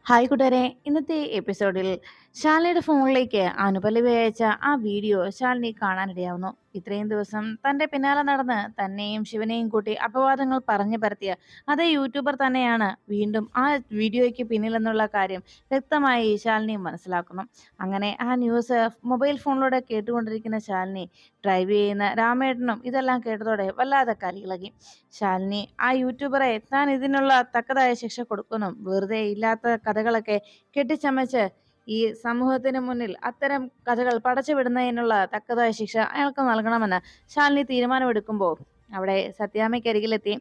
Hi കൂട്ടുകാരെ, ഇന്നത്തെ എപ്പിസോഡിൽ ശാലിനിയുടെ ഫോണിലേക്ക് അനുപല്ലവി അയച്ച ആ വീഡിയോ ശാലിനി കാണാനിടയാവുന്നു. ഇത്രയും ദിവസം തന്റെ പിന്നാലെ നടന്ന് തന്നെയും ശിവനെയും കൂട്ടി അപവാദങ്ങൾ പറഞ്ഞു പരത്തിയ അതേ യൂട്യൂബർ തന്നെയാണ് വീണ്ടും ആ വീഡിയോയ്ക്ക് പിന്നിലെന്നുള്ള കാര്യം വ്യക്തമായി ശാലിനി മനസ്സിലാക്കുന്നു. അങ്ങനെ ആ ന്യൂസ് മൊബൈൽ ഫോണിലൂടെ കേട്ടുകൊണ്ടിരിക്കുന്ന ശാലിനി ഡ്രൈവ് ചെയ്യുന്ന രാമേട്ടനും ഇതെല്ലാം കേട്ടതോടെ വല്ലാതെ കലിയിളകി. ശാലിനി ആ യൂട്യൂബറെ താൻ ഇതിനുള്ള തക്കതായ ശിക്ഷ കൊടുക്കുന്നു, വെറുതെ ഇല്ലാത്ത കഥകളൊക്കെ കെട്ടിച്ചമച്ച് ഈ സമൂഹത്തിന് മുന്നിൽ അത്തരം കഥകൾ പടച്ചുവിടുന്നതിനുള്ള തക്കതായ ശിക്ഷ അയാൾക്ക് നൽകണമെന്ന് ശാലിനി തീരുമാനമെടുക്കുമ്പോൾ അവിടെ സത്യാമ്മയ്ക്കരികിലെത്തി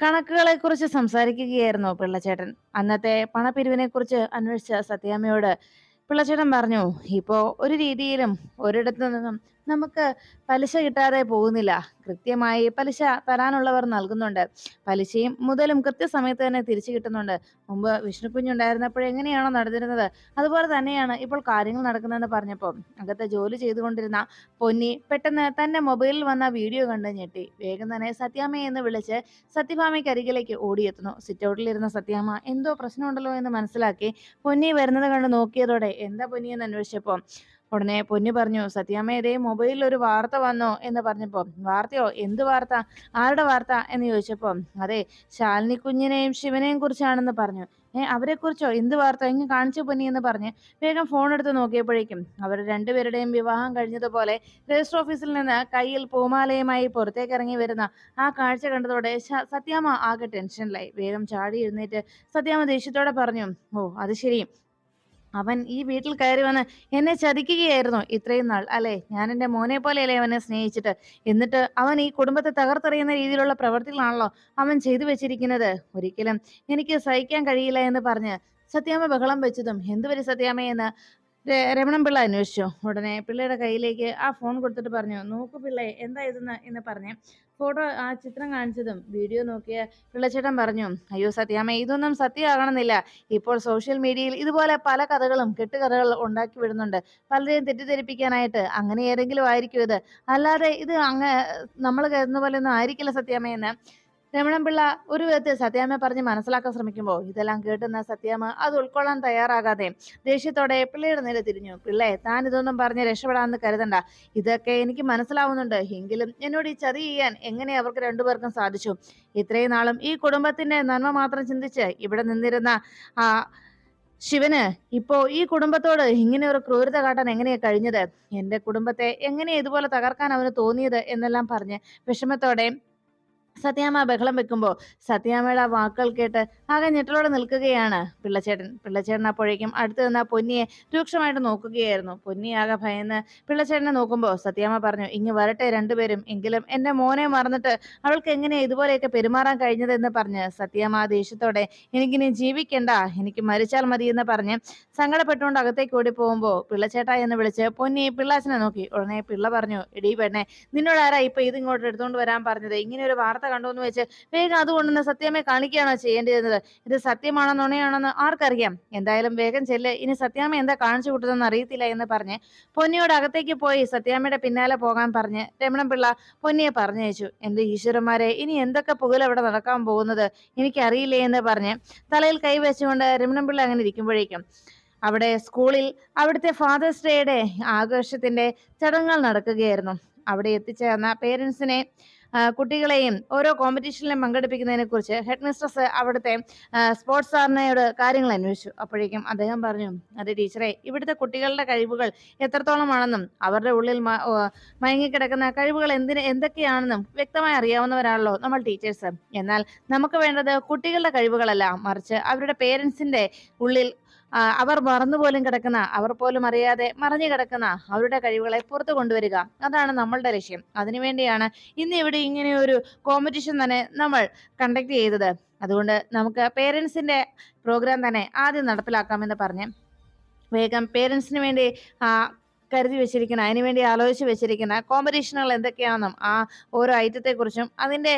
കണക്കുകളെ കുറിച്ച് സംസാരിക്കുകയായിരുന്നു പിള്ളച്ചേട്ടൻ. അന്നത്തെ പണപ്പിരിവിനെ കുറിച്ച് അന്വേഷിച്ച സത്യാമ്മയോട് പിള്ളച്ചേട്ടൻ പറഞ്ഞു, ഇപ്പോ ഒരു രീതിയിലും ഒരിടത്തു നിന്നും നമുക്ക് പലിശ കിട്ടാതെ പോകുന്നില്ല. കൃത്യമായി പലിശ തരാനുള്ളവർ നൽകുന്നുണ്ട്. പലിശയും മുതലും കൃത്യസമയത്ത് തന്നെ തിരിച്ചു കിട്ടുന്നുണ്ട്. മുമ്പ് വിഷ്ണുക്കുഞ്ഞുണ്ടായിരുന്നപ്പോൾ എങ്ങനെയാണോ നടന്നിരുന്നത് അതുപോലെ തന്നെയാണ് ഇപ്പോൾ കാര്യങ്ങൾ നടക്കുന്നതെന്ന് പറഞ്ഞപ്പോൾ അകത്ത് ജോലി ചെയ്തുകൊണ്ടിരുന്ന പൊന്നി പെട്ടെന്ന് തന്റെ മൊബൈലിൽ വന്ന വീഡിയോ കണ്ട് ഞെട്ടി. വേഗം തന്നെ സത്യാമ്മയെ എന്ന് വിളിച്ച് സത്യഭാമയ്ക്ക് അരികിലേക്ക് ഓടിയെത്തുന്നു. സിറ്റൗട്ടിലിരുന്ന സത്യാമ്മ എന്തോ പ്രശ്നമുണ്ടല്ലോ എന്ന് മനസ്സിലാക്കി പൊന്നി വരുന്നത് കണ്ട് നോക്കിയതോടെ എന്താ പൊന്നി എന്ന് അന്വേഷിച്ചപ്പോൾ ഉടനെ പൊന്നി പറഞ്ഞു, സത്യാമ്മ ഇതേ മൊബൈലിൽ ഒരു വാർത്ത വന്നോ എന്ന് പറഞ്ഞപ്പോൾ വാർത്തയോ, എന്ത് വാർത്ത, ആരുടെ വാർത്ത എന്ന് ചോദിച്ചപ്പോൾ അതെ, ശാലിനി കുഞ്ഞിനെയും ശിവനെയും കുറിച്ചാണെന്ന് പറഞ്ഞു. അവരെ കുറിച്ചോ, എന്ത് വാർത്ത, എങ്ങനെ കാണിച്ചു പൊന്നി എന്ന് പറഞ്ഞ് വേഗം ഫോൺ എടുത്ത് നോക്കിയപ്പോഴേക്കും അവർ രണ്ടുപേരുടെയും വിവാഹം കഴിഞ്ഞതുപോലെ രജിസ്റ്റർ ഓഫീസിൽ നിന്ന് കയ്യിൽ പൂമാലയുമായി പുറത്തേക്ക് ഇറങ്ങി വരുന്ന ആ കാഴ്ച കണ്ടതോടെ സത്യാമ്മ ആകെ ടെൻഷനിലായി. വേഗം ചാടി എഴുന്നേറ്റ് സത്യാമ്മ ദേഷ്യത്തോടെ പറഞ്ഞു, ഓ അത് ശരി, അവൻ ഈ വീട്ടിൽ കയറി വന്ന് എന്നെ ചതിക്കുകയായിരുന്നു ഇത്രയും നാൾ അല്ലെ? ഞാൻ എൻ്റെ മോനെ പോലെയല്ലേ അവനെ സ്നേഹിച്ചിട്ട്, എന്നിട്ട് അവൻ ഈ കുടുംബത്തെ തകർത്തെറിയുന്ന രീതിയിലുള്ള പ്രവർത്തികളാണല്ലോ അവൻ ചെയ്തു വെച്ചിരിക്കുന്നത്. ഒരിക്കലും എനിക്ക് സഹിക്കാൻ കഴിയില്ല എന്ന് പറഞ്ഞ് സത്യാമ്മ ബഹളം വെച്ചതും എന്തുവരെ സത്യാമ്മയെന്ന് രമണൻ പിള്ള അന്വേഷിച്ചു. ഉടനെ പിള്ളയുടെ കയ്യിലേക്ക് ആ ഫോൺ കൊടുത്തിട്ട് പറഞ്ഞു, നോക്കു പിള്ളേ, എന്താ ഇതെന്ന് എന്ന് പറഞ്ഞ് ഫോട്ടോ ആ ചിത്രം കാണിച്ചതും വീഡിയോ നോക്കിയ പിള്ളച്ചേട്ടൻ പറഞ്ഞു, അയ്യോ സത്യാമ്മ, ഇതൊന്നും സത്യമാകണമെന്നില്ല. ഇപ്പോൾ സോഷ്യൽ മീഡിയയിൽ ഇതുപോലെ പല കഥകളും കെട്ടുകഥകൾ ഉണ്ടാക്കി വിടുന്നുണ്ട്, പലരെയും തെറ്റിദ്ധരിപ്പിക്കാനായിട്ട്. അങ്ങനെ ഏതെങ്കിലും ആയിരിക്കും ഇത്, അല്ലാതെ ഇത് നമ്മൾ കരുതുന്ന പോലെ ഒന്നും ആയിരിക്കില്ല സത്യാമ്മയെന്ന് രമണൻപിള്ള ഒരു വിധത്തിൽ സത്യാമ്മയെ പറഞ്ഞ് മനസ്സിലാക്കാൻ ശ്രമിക്കുമ്പോൾ ഇതെല്ലാം കേട്ടുന്ന സത്യാമ്മ അത് ഉൾക്കൊള്ളാൻ തയ്യാറാകാതെ ദേഷ്യത്തോടെ പിള്ളയുടെ നേരെ തിരിഞ്ഞു. പിള്ളേ, താൻ ഇതൊന്നും പറഞ്ഞ് രക്ഷപ്പെടാമെന്ന് കരുതണ്ട. ഇതൊക്കെ എനിക്ക് മനസ്സിലാവുന്നുണ്ട്. എങ്കിലും എന്നോട് ഈ ചതി ചെയ്യാൻ എങ്ങനെ അവർക്ക് രണ്ടുപേർക്കും സാധിച്ചു? ഇത്രയും നാളും ഈ കുടുംബത്തിന്റെ നന്മ മാത്രം ചിന്തിച്ച് ഇവിടെ നിന്നിരുന്ന ആ ശിവന് ഇപ്പോ ഈ കുടുംബത്തോട് ഇങ്ങനെ ഒരു ക്രൂരത കാട്ടാൻ എങ്ങനെയാ കഴിഞ്ഞത്? എന്റെ കുടുംബത്തെ എങ്ങനെയാ ഇതുപോലെ തകർക്കാൻ അവന് തോന്നിയത് എന്നെല്ലാം പറഞ്ഞ് വിഷമത്തോടെ സത്യാമ്മ ബഹളം വെക്കുമ്പോൾ സത്യാമ്മയുടെ ആ വാക്കുകൾ കേട്ട് ആകെ ഞെട്ടലോടെ നിൽക്കുകയാണ് പിള്ളച്ചേട്ടൻ. പിള്ളച്ചേട്ടൻ അപ്പോഴേക്കും അടുത്ത് നിന്ന് പൊന്നിയെ രൂക്ഷമായിട്ട് നോക്കുകയായിരുന്നു. പൊന്നി ആകെ ഭയന്ന് പിള്ളച്ചേട്ടനെ നോക്കുമ്പോൾ സത്യാമ്മ പറഞ്ഞു, ഇങ്ങ് വരട്ടെ രണ്ടുപേരും, എങ്കിലും എന്റെ മോനെ മറന്നിട്ട് അവൾക്ക് എങ്ങനെയാ ഇതുപോലെയൊക്കെ പെരുമാറാൻ കഴിഞ്ഞതെന്ന് പറഞ്ഞ് സത്യാമ്മ ദേഷ്യത്തോടെ എനിക്കിനി ജീവിക്കണ്ട, എനിക്ക് മരിച്ചാൽ മതി എന്ന് പറഞ്ഞ് സങ്കടപ്പെട്ടുകൊണ്ട് അകത്തേക്ക് ഓടി പോകുമ്പോൾ പിള്ളച്ചേട്ട എന്ന് വിളിച്ച് പൊന്നി പിള്ളാച്ചനെ നോക്കി. ഉടനെ പിള്ള പറഞ്ഞു, എടീ പെണ്ണെ, നിന്നോട് ആരാ ഇപ്പൊ ഇത് ഇങ്ങോട്ട് എടുത്തുകൊണ്ട് വരാൻ പറഞ്ഞത്? ഇങ്ങനെ ഒരു വാർത്ത കണ്ടു എന്ന് വെച്ച് വേഗം അതുകൊണ്ടൊന്ന് സത്യാമ്മയെ കാണിക്കുകയാണോ ചെയ്യേണ്ടിയിരുന്നത്? ഇത് സത്യമാണോ നുണയാണെന്ന് ആർക്കറിയാം? എന്തായാലും വേഗം ചെല്ല്, ഇനി സത്യാമ്മ എന്താ കാണിച്ചു കൂട്ടുന്നതെന്ന് അറിയത്തില്ല എന്ന് പറഞ്ഞ് പൊന്നിയോട് അകത്തേക്ക് പോയി സത്യാമ്മയുടെ പിന്നാലെ പോകാൻ പറഞ്ഞ് രമണൻ പിള്ള പൊന്നിയെ പറഞ്ഞയച്ചു. എന്റെ ഈശ്വരന്മാരെ, ഇനി എന്തൊക്കെ പുകൽ അവിടെ നടക്കാൻ പോകുന്നത് എനിക്കറിയില്ലേ എന്ന് പറഞ്ഞ് തലയിൽ കൈവച്ചുകൊണ്ട് രമണൻ പിള്ള അങ്ങനെ ഇരിക്കുമ്പോഴേക്കും അവിടെ സ്കൂളിൽ അവിടുത്തെ ഫാദേഴ്സ് ഡേയുടെ ആഘോഷത്തിന്റെ ചടങ്ങുകൾ നടക്കുകയായിരുന്നു. അവിടെ എത്തിച്ചേർന്ന പേരൻസിനെ കുട്ടികളെയും ഓരോ കോമ്പറ്റീഷനിലും പങ്കെടുപ്പിക്കുന്നതിനെ കുറിച്ച് ഹെഡ് മിസ്ട്രസ് അവിടുത്തെ സ്പോർട്സ് സാറിനോട് കാര്യങ്ങൾ അന്വേഷിച്ചു. അപ്പോഴേക്കും അദ്ദേഹം പറഞ്ഞു, അതെ ടീച്ചറെ, ഇവിടുത്തെ കുട്ടികളുടെ കഴിവുകൾ എത്രത്തോളമാണെന്നും അവരുടെ ഉള്ളിൽ മയങ്ങിക്കിടക്കുന്ന കഴിവുകൾ എന്തൊക്കെയാണെന്നും വ്യക്തമായി അറിയാവുന്നവരാണല്ലോ നമ്മൾ ടീച്ചേഴ്സ്. എന്നാൽ നമുക്ക് വേണ്ടത് കുട്ടികളുടെ കഴിവുകളല്ല, മറിച്ച് അവരുടെ പേരൻസിന്റെ ഉള്ളിൽ അവർ മറന്നുപോലും കിടക്കുന്ന, അവർ പോലും അറിയാതെ മറഞ്ഞു കിടക്കുന്ന അവരുടെ കഴിവുകളെ പുറത്തു കൊണ്ടുവരിക, അതാണ് നമ്മളുടെ ലക്ഷ്യം. അതിനുവേണ്ടിയാണ് ഇന്ന് ഇവിടെ ഇങ്ങനെ ഒരു കോമ്പറ്റീഷൻ തന്നെ നമ്മൾ കണ്ടക്ട് ചെയ്തത്. അതുകൊണ്ട് നമുക്ക് പേരൻസിന്റെ പ്രോഗ്രാം തന്നെ ആദ്യം നടപ്പിലാക്കാമെന്ന് പറഞ്ഞ് വേഗം പേരൻസിന് വേണ്ടി കരുതി വെച്ചിരിക്കുന്ന, അതിനുവേണ്ടി ആലോചിച്ച് വെച്ചിരിക്കുന്ന കോമ്പറ്റീഷനുകൾ എന്തൊക്കെയാണെന്നും ആ ഓരോ ഐറ്റത്തെക്കുറിച്ചും അതിൻ്റെ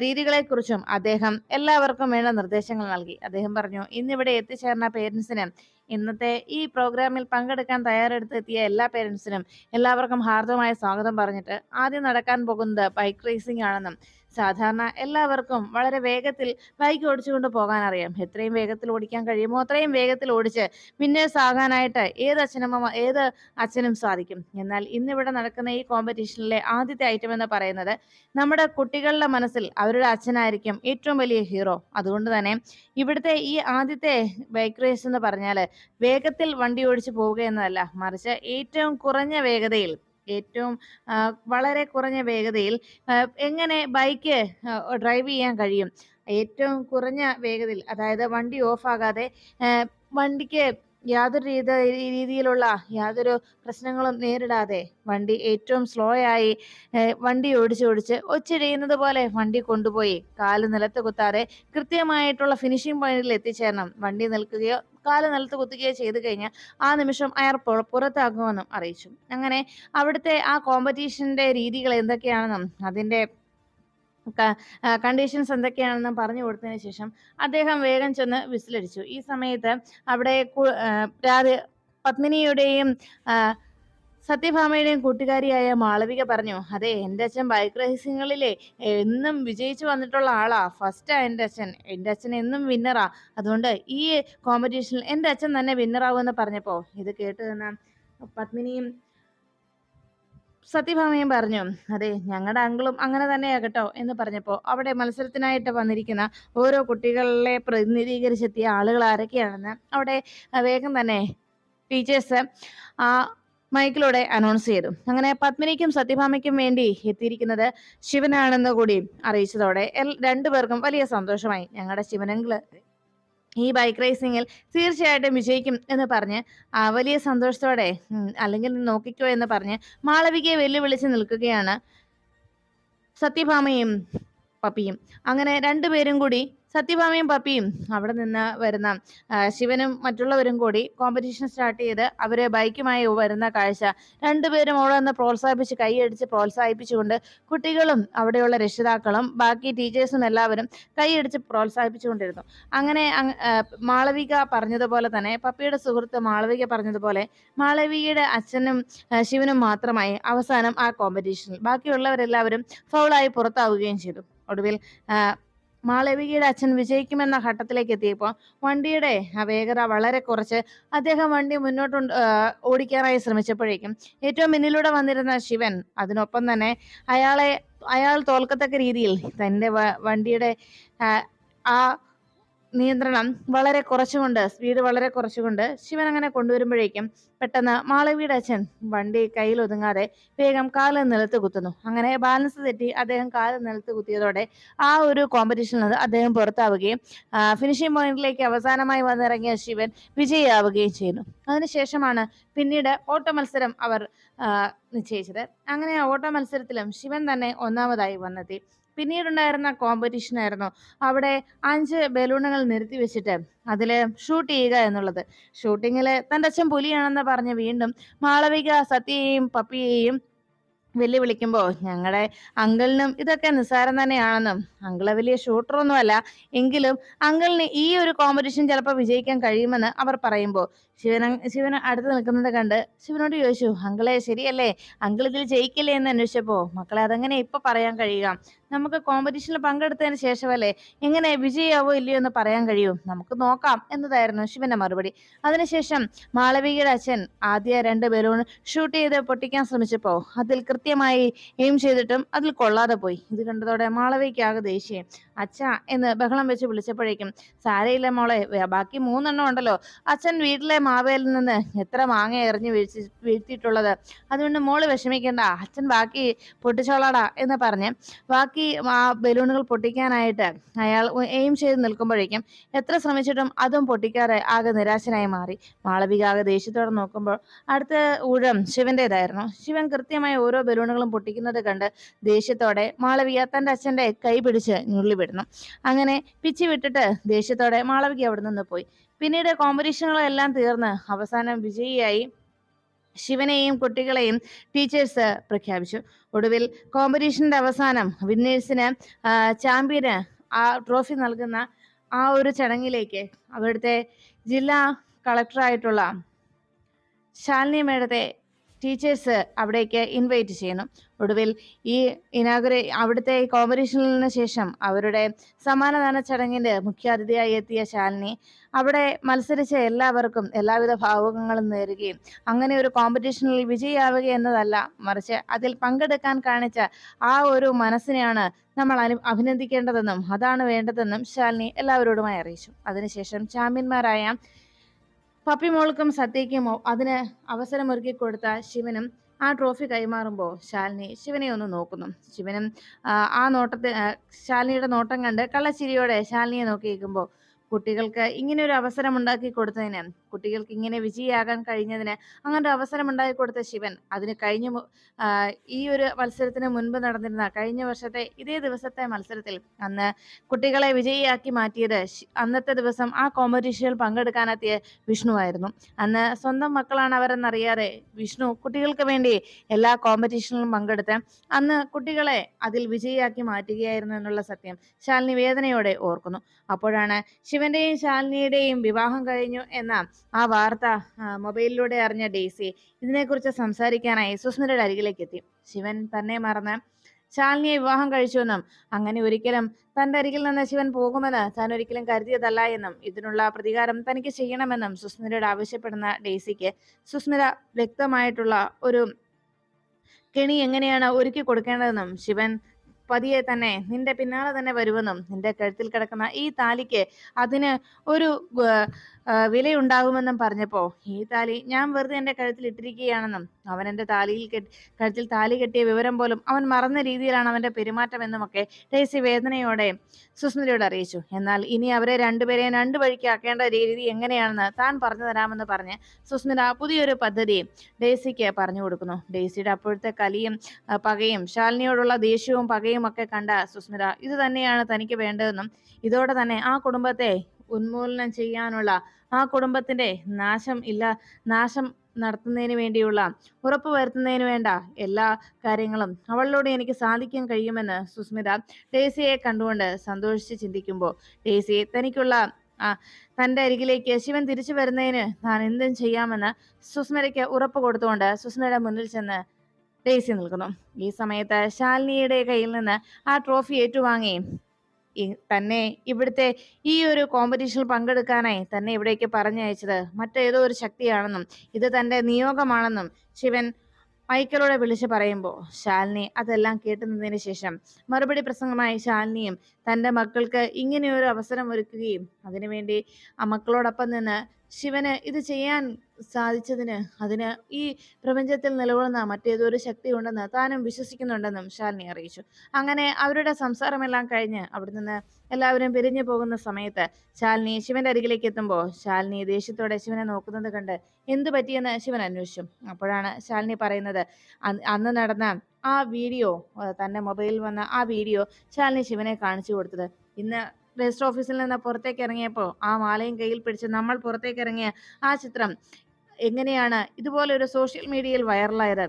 രീതികളെക്കുറിച്ചും അദ്ദേഹം എല്ലാവർക്കും വേണ്ട നിർദ്ദേശങ്ങൾ നൽകി. അദ്ദേഹം പറഞ്ഞു, ഇന്നിവിടെ എത്തിച്ചേർന്ന പേരൻസിന് ഇന്നത്തെ ഈ പ്രോഗ്രാമിൽ പങ്കെടുക്കാൻ തയ്യാറെടുത്തെത്തിയ എല്ലാ പേരൻസിനും എല്ലാവർക്കും ഹാർദവമായ സ്വാഗതം പറഞ്ഞിട്ട് ആദ്യം നടക്കാൻ പോകുന്നത് ബൈക്ക് റേസിംഗ് ആണെന്നും സാധാരണ എല്ലാവർക്കും വളരെ വേഗത്തിൽ ബൈക്ക് ഓടിച്ചുകൊണ്ട് പോകാൻ അറിയാം. എത്രയും വേഗത്തിൽ ഓടിക്കാൻ കഴിയുമോ അത്രയും വേഗത്തിൽ ഓടിച്ച് വിന്നേഴ്സ് ആകാനായിട്ട് ഏത് അച്ഛനും സാധിക്കും. എന്നാൽ ഇന്നിവിടെ നടക്കുന്ന ഈ കോമ്പറ്റീഷനിലെ ആദ്യത്തെ ഐറ്റം എന്ന് പറയുന്നത് നമ്മുടെ കുട്ടികളുടെ മനസ്സിൽ അവരുടെ അച്ഛനായിരിക്കും ഏറ്റവും വലിയ ഹീറോ. അതുകൊണ്ട് തന്നെ ഇവിടുത്തെ ഈ ആദ്യത്തെ ബൈക്ക് റേസ് എന്ന് പറഞ്ഞാൽ വേഗത്തിൽ വണ്ടി ഓടിച്ചു പോവുക എന്നതല്ല, മറിച്ച് ഏറ്റവും വളരെ കുറഞ്ഞ വേഗതയിൽ എങ്ങനെ ബൈക്ക് ഡ്രൈവ് ചെയ്യാൻ കഴിയും, ഏറ്റവും കുറഞ്ഞ വേഗതയിൽ, അതായത് വണ്ടി ഓഫാകാതെ വണ്ടിക്ക് യാതൊരു യാതൊരു പ്രശ്നങ്ങളും നേരിടാതെ വണ്ടി ഏറ്റവും സ്ലോ ആയി വണ്ടി ഓടിച്ച് ഒച്ചിടിയുന്നത് പോലെ വണ്ടി കൊണ്ടുപോയി കാല് നിലത്ത് കുത്താതെ കൃത്യമായിട്ടുള്ള ഫിനിഷിംഗ് പോയിന്റിൽ എത്തിച്ചേരണം. വണ്ടി നിൽക്കുകയോ കാല് നിലത്ത് കുത്തുകയോ ചെയ്തു കഴിഞ്ഞാൽ ആ നിമിഷം അയാൾ പുറത്താകുമെന്നും അറിയിച്ചു. അങ്ങനെ അവിടുത്തെ ആ കോമ്പറ്റീഷന്റെ രീതികൾ എന്തൊക്കെയാണെന്നും അതിന്റെ കണ്ടീഷൻസ് എന്തൊക്കെയാണെന്നും പറഞ്ഞു കൊടുത്തതിന് ശേഷം അദ്ദേഹം വേഗം ചെന്ന് വിസിലടിച്ചു. ഈ സമയത്ത് അവിടെ പത്മിനിയുടെയും സത്യഭാമയുടെയും കൂട്ടുകാരിയായ മാളവിക പറഞ്ഞു, അതെ, എൻ്റെ അച്ഛൻ ബൈക്ക് റേസിങ്ങളിലെ എന്നും വിജയിച്ചു വന്നിട്ടുള്ള ആളാ. ഫസ്റ്റാ എൻ്റെ അച്ഛൻ എന്നും വിന്നറാ. അതുകൊണ്ട് ഈ കോമ്പറ്റീഷനിൽ എൻ്റെ അച്ഛൻ തന്നെ വിന്നറാവുമെന്ന് പറഞ്ഞപ്പോൾ ഇത് കേട്ട് നിന്ന പത്മിനിയും സത്യഭാമയും പറഞ്ഞു, അതെ, ഞങ്ങളുടെ അങ്കിളും അങ്ങനെ തന്നെയാ കേട്ടോ എന്ന് പറഞ്ഞപ്പോൾ അവിടെ മത്സരത്തിനായിട്ട് വന്നിരിക്കുന്ന ഓരോ കുട്ടികളെ പ്രതിനിധീകരിച്ചെത്തിയ ആളുകൾ ആരൊക്കെയാണെന്ന് അവിടെ വേഗം തന്നെ ടീച്ചേഴ്സ് ആ മൈക്കിലൂടെ അനൗൺസ് ചെയ്തു. അങ്ങനെ പത്മിനിക്കും സത്യഭാമയ്ക്കും വേണ്ടി എത്തിയിരിക്കുന്നത് ശിവനാണെന്ന് കൂടി അറിയിച്ചതോടെ രണ്ടുപേർക്കും വലിയ സന്തോഷമായി. ഞങ്ങളുടെ ശിവനങ്കിള് ഈ ബൈക്ക് റേസിങ്ങിൽ തീർച്ചയായിട്ടും വിജയിക്കും എന്ന് പറഞ്ഞ് വലിയ സന്തോഷത്തോടെ അല്ലെങ്കിൽ നോക്കിക്കോ എന്ന് പറഞ്ഞ് മാളവികയെ വെല്ലുവിളിച്ച് നിൽക്കുകയാണ് സത്യഭാമയും പപ്പിയും. അങ്ങനെ രണ്ടുപേരും കൂടി, സത്യഭാമയും പപ്പിയും അവിടെ നിന്ന് വരുന്ന ശിവനും മറ്റുള്ളവരും കൂടി കോമ്പറ്റീഷൻ സ്റ്റാർട്ട് ചെയ്ത് അവര് ബൈക്കുമായി വരുന്ന കാഴ്ച രണ്ടുപേരും അവിടെ നിന്ന് പ്രോത്സാഹിപ്പിച്ച് കൈയടിച്ച് പ്രോത്സാഹിപ്പിച്ചുകൊണ്ട് കുട്ടികളും അവിടെയുള്ള രക്ഷിതാക്കളും ബാക്കി ടീച്ചേഴ്സും എല്ലാവരും കൈയടിച്ച് പ്രോത്സാഹിപ്പിച്ചുകൊണ്ടിരുന്നു. അങ്ങനെ മാളവിക പറഞ്ഞതുപോലെ തന്നെ, പപ്പിയുടെ സുഹൃത്ത് മാളവിക പറഞ്ഞതുപോലെ മാളവികയുടെ അച്ഛനും ശിവനും മാത്രമായി അവസാനം ആ കോമ്പറ്റീഷനിൽ, ബാക്കിയുള്ളവരെല്ലാവരും ഫൗളായി പുറത്താവുകയും ചെയ്തു. ഒടുവിൽ മാളവികയുടെ അച്ഛൻ വിജയിക്കുമെന്ന ഘട്ടത്തിലേക്ക് എത്തിയപ്പോൾ വണ്ടിയുടെ വേഗത വളരെ കുറച്ച് അദ്ദേഹം വണ്ടി മുന്നോട്ട് ഓടിക്കാനായി ശ്രമിച്ചപ്പോഴേക്കും ഏറ്റവും മുന്നിലൂടെ വന്നിരുന്ന ശിവൻ അതിനൊപ്പം തന്നെ അയാൾ തോൽക്കത്തക്ക രീതിയിൽ തൻ്റെ വണ്ടിയുടെ ആ നിയന്ത്രണം സ്പീഡ് വളരെ കുറച്ചുകൊണ്ട് ശിവൻ അങ്ങനെ കൊണ്ടുവരുമ്പോഴേക്കും പെട്ടെന്ന് മാളവിയുടെ അച്ഛൻ വണ്ടി കയ്യിൽ ഒതുങ്ങാതെ വേഗം കാല് നിലത്ത് കുത്തുന്നു. അങ്ങനെ ബാലൻസ് തെറ്റി അദ്ദേഹം കാല് നിലത്ത് കുത്തിയതോടെ ആ ഒരു കോമ്പറ്റീഷനിൽ നിന്ന് അദ്ദേഹം പുറത്താവുകയും ഫിനിഷിംഗ് പോയിന്റിലേക്ക് അവസാനമായി വന്നിറങ്ങിയ ശിവൻ വിജയിയാവുകയും ചെയ്യുന്നു. അതിനുശേഷമാണ് പിന്നീട് ഓട്ട മത്സരം അവർ നിശ്ചയിച്ചത്. അങ്ങനെ ഓട്ട മത്സരത്തിലും ശിവൻ തന്നെ ഒന്നാമതായി വന്നെത്തി. പിന്നീടുണ്ടായിരുന്ന കോമ്പറ്റീഷൻ ആയിരുന്നു അവിടെ 5 ബലൂണുകൾ നിരത്തി വെച്ചിട്ട് അതിൽ ഷൂട്ട് ചെയ്യുക എന്നുള്ളത്. ഷൂട്ടിങ്ങിൽ തൻ്റെ അച്ഛൻ പുലിയാണെന്ന് പറഞ്ഞ് വീണ്ടും മാളവിക സത്യയെയും പപ്പിയെയും വെല്ലുവിളിക്കുമ്പോൾ ഞങ്ങളുടെ അങ്കിളിനും ഇതൊക്കെ നിസ്സാരം തന്നെയാണെന്നും അങ്കിള് വലിയ ഷൂട്ടറൊന്നും അല്ല, എങ്കിലും അങ്കിളിന് ഈ ഒരു കോമ്പറ്റീഷൻ ചിലപ്പോൾ വിജയിക്കാൻ കഴിയുമെന്ന് അവർ പറയുമ്പോൾ ശിവന് അടുത്ത് നിൽക്കുന്നത് കണ്ട് ശിവനോട് ചോദിച്ചു, അങ്കിളെ ശരിയല്ലേ, അങ്കിൾ ഇതിൽ ജയിക്കില്ലേ എന്ന് അന്വേഷിച്ചപ്പോൾ, മക്കളെ അതെങ്ങനെ ഇപ്പൊ പറയാൻ കഴിയുക, നമുക്ക് കോമ്പറ്റീഷനിൽ പങ്കെടുത്തതിന് ശേഷമല്ലേ എങ്ങനെ വിജയാവോ ഇല്ലയോ എന്ന് പറയാൻ കഴിയൂ, നമുക്ക് നോക്കാം എന്നതായിരുന്നു ശിവന്റെ മറുപടി. അതിനുശേഷം മാളവികയുടെ അച്ഛൻ ആദ്യ 2 ബലൂൺ ഷൂട്ട് ചെയ്ത് പൊട്ടിക്കാൻ ശ്രമിച്ചപ്പോൾ അതിൽ കൃത്യമായി എയിം ചെയ്തിട്ടും അതിൽ കൊള്ളാതെ പോയി. ഇത് കണ്ടതോടെ മാളവികയ്ക്കാകെ ദേഷ്യം. അച്ഛാ എന്ന് ബഹളം വെച്ച് വിളിച്ചപ്പോഴേക്കും, സാരയില്ല മോളെ, ബാക്കി 3 എണ്ണം ഉണ്ടല്ലോ, അച്ഛൻ വീട്ടിലെ മാവേലിൽ നിന്ന് എത്ര മാങ്ങ എറിഞ്ഞ് വീഴ്ത്തിയിട്ടുള്ളത്, അതുകൊണ്ട് മോള് വിഷമിക്കേണ്ട, അച്ഛൻ ബാക്കി പൊട്ടിച്ചോളാടാ എന്ന് പറഞ്ഞ് ബാക്കി ആ ബലൂണുകൾ പൊട്ടിക്കാനായിട്ട് അയാൾ എയിം ചെയ്ത് നിൽക്കുമ്പോഴേക്കും എത്ര ശ്രമിച്ചിട്ടും അതും പൊട്ടിക്കാതെ ആകെ നിരാശനായി മാറി. മാളവിക ആകെ ദേഷ്യത്തോടെ നോക്കുമ്പോൾ അടുത്ത ഊഴം ശിവന്റേതായിരുന്നു. ശിവൻ കൃത്യമായി ഓരോ ബലൂണുകളും പൊട്ടിക്കുന്നത് കണ്ട് ദേഷ്യത്തോടെ മാളവിക തൻ്റെ അച്ഛൻ്റെ കൈ പിടിച്ച് ഞുള്ളിവിടുന്നു. അങ്ങനെ പിച്ചി വിട്ടിട്ട് ദേഷ്യത്തോടെ മാളവിക അവിടെ നിന്ന് പോയി. പിന്നീട് കോമ്പറ്റീഷനുകളെല്ലാം തീർന്ന് അവസാനം വിജയിയായി ശിവനെയും കുട്ടികളെയും ടീച്ചേഴ്സ് പ്രഖ്യാപിച്ചു. ഒടുവിൽ കോമ്പറ്റീഷന്റെ അവസാനം വിന്നേഴ്സിന് ചാമ്പ്യന് ആ ട്രോഫി നൽകുന്ന ആ ഒരു ചടങ്ങിലേക്ക് അവിടുത്തെ ജില്ലാ കളക്ടറായിട്ടുള്ള ശാലിനി മേഡത്തെ ടീച്ചേഴ്സ് അവിടേക്ക് ഇൻവൈറ്റ് ചെയ്യുന്നു. ഒടുവിൽ ഈ അവിടുത്തെ കോമ്പറ്റീഷനിന് ശേഷം അവരുടെ സമ്മാനദാന ചടങ്ങിന്റെ മുഖ്യാതിഥിയായി എത്തിയ ശാലിനി അവിടെ മത്സരിച്ച എല്ലാവർക്കും എല്ലാവിധ ഭാവുകങ്ങളും നേരുകയും അങ്ങനെ ഒരു കോമ്പറ്റീഷനിൽ വിജയിയാവുക എന്നതല്ല, മറിച്ച് അതിൽ പങ്കെടുക്കാൻ കാണിച്ച ആ ഒരു മനസ്സിനെയാണ് നമ്മൾ അഭിനന്ദിക്കേണ്ടതെന്നും അതാണ് വേണ്ടതെന്നും ശാലിനി എല്ലാവരോടുമായി അറിയിച്ചു. അതിനുശേഷം ചാമ്പ്യന്മാരായ പപ്പിമോൾക്കും സത്യയ്ക്കും അതിന് അവസരമൊരുക്കി കൊടുത്ത ശിവനും ആ ട്രോഫി കൈമാറുമ്പോൾ ശാലിനി ശിവനെ ഒന്ന് നോക്കുന്നു. ശിവനും ശാലിനിയുടെ നോട്ടം കണ്ട് കള്ളച്ചിരിയോടെ ശാലിനിയെ നോക്കി നിൽക്കുമ്പോൾ കുട്ടികൾക്ക് ഇങ്ങനെ ഒരു അവസരം ഉണ്ടാക്കി കൊടുത്തതിന്, കുട്ടികൾക്ക് ഇങ്ങനെ വിജയിയാകാൻ കഴിഞ്ഞതിന് അങ്ങനെ ഒരു അവസരം ഉണ്ടാക്കി കൊടുത്ത ശിവൻ അതിന് ഈ ഒരു മത്സരത്തിന് മുൻപ് നടന്നിരുന്ന കഴിഞ്ഞ വർഷത്തെ ഇതേ ദിവസത്തെ മത്സരത്തിൽ അന്ന് കുട്ടികളെ വിജയിയാക്കി മാറ്റിയത് അന്നത്തെ ദിവസം ആ കോമ്പറ്റീഷനിൽ പങ്കെടുക്കാനെത്തിയ വിഷ്ണുവായിരുന്നു. അന്ന് സ്വന്തം മക്കളാണ് അവരെന്നറിയാതെ വിഷ്ണു കുട്ടികൾക്ക് വേണ്ടി എല്ലാ കോമ്പറ്റീഷനിലും പങ്കെടുത്ത് അന്ന് കുട്ടികളെ അതിൽ വിജയിയാക്കി മാറ്റുകയായിരുന്നു എന്നുള്ള സത്യം ശാലിനി വേദനയോടെ ഓർക്കുന്നു. അപ്പോഴാണ് ശിവന്റെയും ശാലിനിയുടെയും വിവാഹം കഴിഞ്ഞു എന്ന ആ വാർത്ത മൊബൈലിലൂടെ അറിഞ്ഞ ഡെയ്സി ഇതിനെക്കുറിച്ച് സംസാരിക്കാനായി സുസ്മിതയുടെ അരികിലേക്ക് എത്തി. ശിവൻ തന്നെ മറന്ന് ശാലിനിയെ വിവാഹം കഴിച്ചുവെന്നും അങ്ങനെ ഒരിക്കലും തന്റെ അരികിൽ നിന്ന് ശിവൻ പോകുമെന്ന് താൻ ഒരിക്കലും കരുതിയതല്ല എന്നും ഇതിനുള്ള പ്രതികാരം തനിക്ക് ചെയ്യണമെന്നും സുസ്മിതയോട് ആവശ്യപ്പെടുന്ന ഡെയ്സിക്ക് സുസ്മിത വ്യക്തമായിട്ടുള്ള ഒരു കെണി എങ്ങനെയാണ് ഒരുക്കി കൊടുക്കേണ്ടതെന്നും ശിവൻ പതിയെ തന്നെ നിന്റെ പിന്നാലെ തന്നെ വരുമെന്നും നിന്റെ കഴുത്തിൽ കിടക്കുന്ന ഈ താലിക്ക് അതിന് ഒരു വിലയുണ്ടാകുമെന്നും പറഞ്ഞപ്പോ ഈ താലി ഞാൻ വെറുതെ എൻ്റെ കഴുത്തിൽ ഇട്ടിരിക്കുകയാണെന്നും അവൻ എൻ്റെ കഴുത്തിൽ താലി കെട്ടിയ വിവരം പോലും അവൻ മറന്ന രീതിയിലാണ് അവന്റെ പെരുമാറ്റം എന്നുമൊക്കെ ഡെയ്സി വേദനയോടെ സുസ്മിതയോട് അറിയിച്ചു. എന്നാൽ ഇനി അവരെ രണ്ടുപേരെയും രണ്ടു വഴിക്കാക്കേണ്ട രീതി എങ്ങനെയാണെന്ന് താൻ പറഞ്ഞു തരാമെന്ന് പറഞ്ഞ് സുസ്മിത പുതിയൊരു പദ്ധതി ഡെയ്സിക്ക് പറഞ്ഞു കൊടുക്കുന്നു. ഡെയ്സിയുടെ അപ്പോഴത്തെ കലിയും പകയും ശാലിനിയോടുള്ള ദേഷ്യവും പകയും ഒക്കെ കണ്ട സുസ്മിത ഇത് തന്നെയാണ് തനിക്ക് വേണ്ടതെന്നും ഇതോടെ തന്നെ ആ കുടുംബത്തെ ഉന്മൂലനം ചെയ്യാനുള്ള, ആ കുടുംബത്തിന്റെ നാശം നടത്തുന്നതിന് വേണ്ടിയുള്ള, ഉറപ്പ് വരുത്തുന്നതിന് വേണ്ട എല്ലാ കാര്യങ്ങളും അവളിലൂടെ എനിക്ക് സാധിക്കാൻ കഴിയുമെന്ന് സുസ്മിത ഡെയ്സിയെ കണ്ടുകൊണ്ട് സന്തോഷിച്ച് ചിന്തിക്കുമ്പോൾ ഡെയ്സി തനിക്കുള്ള തന്റെ അരികിലേക്ക് ശിവൻ തിരിച്ചു വരുന്നതിന് താൻ എന്തും ചെയ്യാമെന്ന് സുസ്മിതയ്ക്ക് ഉറപ്പ് കൊടുത്തുകൊണ്ട് സുസ്മിതയുടെ മുന്നിൽ ചെന്ന് ഡെയ്സി നിൽക്കുന്നു. ഈ സമയത്ത് ശാലിനിയുടെ കയ്യിൽ നിന്ന് ആ ട്രോഫി ഏറ്റുവാങ്ങി തന്നെ ഇവിടുത്തെ ഈ ഒരു കോമ്പറ്റീഷനിൽ പങ്കെടുക്കാനായി തന്നെ ഇവിടേക്ക് പറഞ്ഞയച്ചത് മറ്റേതോ ഒരു ശക്തിയാണെന്നും ഇത് തന്റെ നിയോഗമാണെന്നും ശിവൻ മൈക്കിലൂടെ വിളിച്ചു പറയുമ്പോൾ ശാലിനി അതെല്ലാം കേട്ടുന്നതിന് ശേഷം മറുപടി പ്രസംഗമായി ശാലിനിയും തൻ്റെ മക്കൾക്ക് ഇങ്ങനെയൊരു അവസരം ഒരുക്കുകയും അതിനുവേണ്ടി ആ മക്കളോടൊപ്പം നിന്ന് ശിവന് ഇത് ചെയ്യാൻ സാധിച്ചതിന് അതിന് ഈ പ്രപഞ്ചത്തിൽ നിലകൊള്ളുന്ന മറ്റേതൊരു ശക്തി ഉണ്ടെന്ന് താനും വിശ്വസിക്കുന്നുണ്ടെന്നും ശാലിനി അറിയിച്ചു. അങ്ങനെ അവരുടെ സംസാരമെല്ലാം കഴിഞ്ഞ് അവിടെ നിന്ന് എല്ലാവരും പിരിഞ്ഞു പോകുന്ന സമയത്ത് ശാലിനി ശിവന്റെ അരികിലേക്ക് എത്തുമ്പോൾ ശാലിനി ദേഷ്യത്തോടെ ശിവനെ നോക്കുന്നത് കണ്ട് എന്തു പറ്റിയെന്ന് ശിവൻ അന്വേഷിച്ചു. അപ്പോഴാണ് ശാലിനി പറയുന്നത് അന്ന് നടന്ന ആ വീഡിയോ, തന്റെ മൊബൈലിൽ വന്ന ആ വീഡിയോ ശാലിനി ശിവനെ കാണിച്ചു കൊടുത്തത്. ഇന്ന് രജിസ്റ്റർ ഓഫീസിൽ നിന്ന് പുറത്തേക്ക് ഇറങ്ങിയപ്പോൾ ആ മാലയും കയ്യിൽ പിടിച്ച് നമ്മൾ പുറത്തേക്ക് ഇറങ്ങിയ ആ ചിത്രം എങ്ങനെയാണ് ഇതുപോലെ ഒരു സോഷ്യൽ മീഡിയയിൽ വൈറലായത്?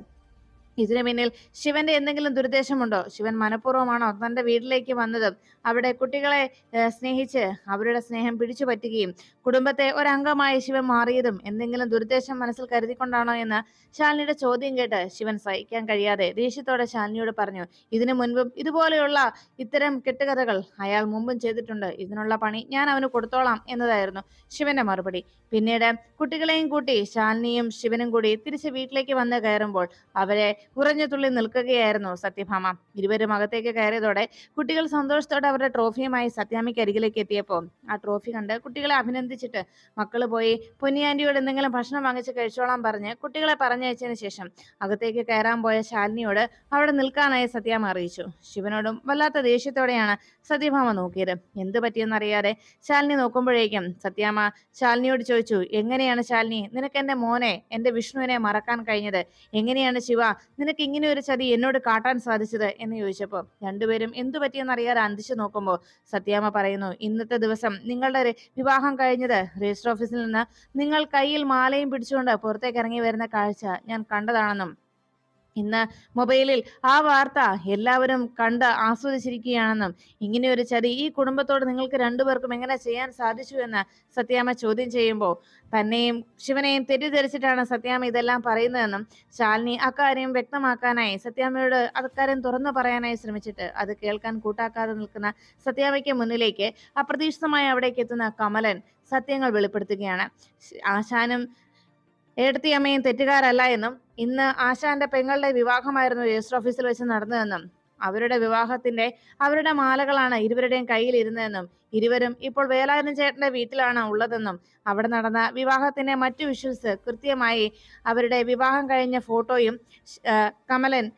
ഇതിനു പിന്നിൽ ശിവന്റെ എന്തെങ്കിലും ദുരുദ്ദേശമുണ്ടോ? ശിവൻ മനഃപൂർവ്വമാണോ തന്റെ വീട്ടിലേക്ക് വന്നതും അവിടെ കുട്ടികളെ സ്നേഹിച്ച് അവരുടെ സ്നേഹം പിടിച്ചു പറ്റുകയും കുടുംബത്തെ ഒരംഗമായി ശിവൻ മാറിയതും എന്തെങ്കിലും ദുരുദ്ദേശം മനസ്സിൽ കരുതിക്കൊണ്ടാണോ എന്ന് ശാലിനിയുടെ ചോദ്യം കേട്ട് ശിവൻ സഹിക്കാൻ കഴിയാതെ ദേഷ്യത്തോടെ ശാലിനിയോട് പറഞ്ഞു. ഇതിനു മുൻപും ഇതുപോലെയുള്ള ഇത്തരം കെട്ടുകഥകൾ അയാൾ മുമ്പും ചെയ്തിട്ടുണ്ട്, ഇതിനുള്ള പണി ഞാൻ അവന് കൊടുത്തോളാം എന്നതായിരുന്നു ശിവന്റെ മറുപടി. പിന്നീട് കുട്ടികളെയും കൂട്ടി ശാലിനിയും ശിവനും കൂടി തിരിച്ച് വീട്ടിലേക്ക് വന്ന് കയറുമ്പോൾ അവരെ ഉറഞ്ഞു തുള്ളി നിൽക്കുകയായിരുന്നു സത്യഭാമ. ഇരുവരും അകത്തേക്ക് കയറിയതോടെ കുട്ടികൾ സന്തോഷത്തോടെ അവരുടെ ട്രോഫിയുമായി സത്യാമ്മയ്ക്ക് അരികിലേക്ക് എത്തിയപ്പോൾ ആ ട്രോഫി കണ്ട് കുട്ടികളെ അഭിനന്ദിച്ചിട്ട് മക്കള് പോയി പൊന്നിയാൻറ്റിയോട് എന്തെങ്കിലും ഭക്ഷണം വാങ്ങിച്ച് കഴിച്ചോളാൻ പറഞ്ഞ് കുട്ടികളെ പറഞ്ഞയച്ചതിന് ശേഷം അകത്തേക്ക് കയറാൻ പോയ ശാലിനിയോട് അവിടെ നിൽക്കാനായി സത്യാമ്മ അറിയിച്ചു. ശിവനോടും വല്ലാത്ത ദേഷ്യത്തോടെയാണ് സത്യഭാമ നോക്കിയത്. എന്ത് പറ്റിയെന്നറിയാതെ ശാലിനി നോക്കുമ്പോഴേക്കും സത്യാമ്മ ശാലിനിയോട് ചോദിച്ചു, എങ്ങനെയാണ് ശാലിനി നിനക്ക് എൻ്റെ മോനെ, എൻ്റെ വിഷ്ണുവിനെ മറക്കാൻ കഴിഞ്ഞത്? എങ്ങനെയാണ് ശിവ നിനക്ക് ഇങ്ങനെ ഒരു ചതി എന്നോട് കാട്ടാൻ സാധിച്ചത് എന്ന് ചോദിച്ചപ്പോൾ രണ്ടുപേരും എന്തു പറ്റിയെന്നറിയാതെ അന്തിച്ചു നോക്കുമ്പോൾ സത്യാമ്മ പറയുന്നു, ഇന്നത്തെ ദിവസം നിങ്ങളുടെ വിവാഹം കഴിഞ്ഞത് രജിസ്റ്റർ ഓഫീസിൽ നിന്ന് നിങ്ങൾ കയ്യിൽ മാലയും പിടിച്ചുകൊണ്ട് പുറത്തേക്ക് ഇറങ്ങി വരുന്ന കാഴ്ച ഞാൻ കണ്ടതാണെന്നും ഇന്ന് മൊബൈലിൽ ആ വാർത്ത എല്ലാവരും കണ്ട് ആസ്വദിച്ചിരിക്കുകയാണെന്നും ഇങ്ങനെയൊരു ചതി ഈ കുടുംബത്തോട് നിങ്ങൾക്ക് രണ്ടുപേർക്കും എങ്ങനെ ചെയ്യാൻ സാധിച്ചു എന്ന് സത്യാമ്മ ചോദ്യം ചെയ്യുമ്പോൾ തന്നെയും ശിവനെയും തെറ്റിദ്ധരിച്ചിട്ടാണ് സത്യാമ്മ ഇതെല്ലാം പറയുന്നതെന്നും ശാലിനി അക്കാര്യം വ്യക്തമാക്കാനായി സത്യാമ്മയോട് അക്കാര്യം തുറന്നു പറയാനായി ശ്രമിച്ചിട്ട് അത് കേൾക്കാൻ കൂട്ടാക്കാതെ നിൽക്കുന്ന സത്യാമ്മയ്ക്ക് മുന്നിലേക്ക് അപ്രതീക്ഷിതമായി അവിടേക്ക് എത്തുന്ന കമലൻ സത്യങ്ങൾ വെളിപ്പെടുത്തുകയാണ്. ആശാനും ഏടത്തിയമ്മയും തെറ്റുകാരല്ല എന്നും ഇന്ന് ആശാന്റെ പെങ്ങളുടെ വിവാഹമായിരുന്നു രജിസ്റ്റർ ഓഫീസിൽ വെച്ച് നടന്നതെന്നും അവരുടെ മാലകളാണ് ഇരുവരുടെയും കയ്യിൽ ഇരുന്നതെന്നും ഇരുവരും ഇപ്പോൾ വേലായുധൻ ചേട്ടന്റെ വീട്ടിലാണ് ഉള്ളതെന്നും അവിടെ നടന്ന വിവാഹത്തിന്റെ മറ്റു വിഷ്വൽസ് കൃത്യമായി അവരുടെ വിവാഹം കഴിഞ്ഞ ഫോട്ടോയും കമലൻ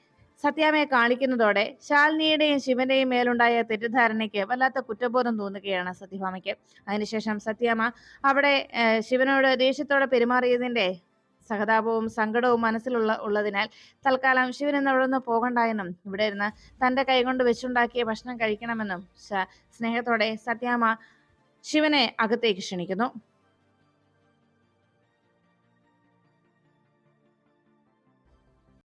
സത്യാമ്മയെ കാണിക്കുന്നതോടെ ശാലിനിയുടെയും ശിവന്റെയും മേലുണ്ടായ തെറ്റിദ്ധാരണയ്ക്ക് വല്ലാത്ത കുറ്റബോധം തോന്നുകയാണ് സത്യഭാമയ്ക്ക്. അതിനുശേഷം സത്യാമ്മ അവിടെ ശിവനോട് ദേഷ്യത്തോടെ പെരുമാറിയതിന്റെ സഹതാപവും സങ്കടവും ഉള്ളതിനാൽ തൽക്കാലം ശിവൻ ഇന്ന് അവിടെ നിന്ന് പോകണ്ട എന്നും ഇവിടെ ഇരുന്ന് തന്റെ കൈകൊണ്ട് വെച്ചുണ്ടാക്കിയ ഭക്ഷണം കഴിക്കണമെന്നും സ്നേഹത്തോടെ സത്യാമ്മ ശിവനെ അകത്തേക്ക് ക്ഷണിക്കുന്നു.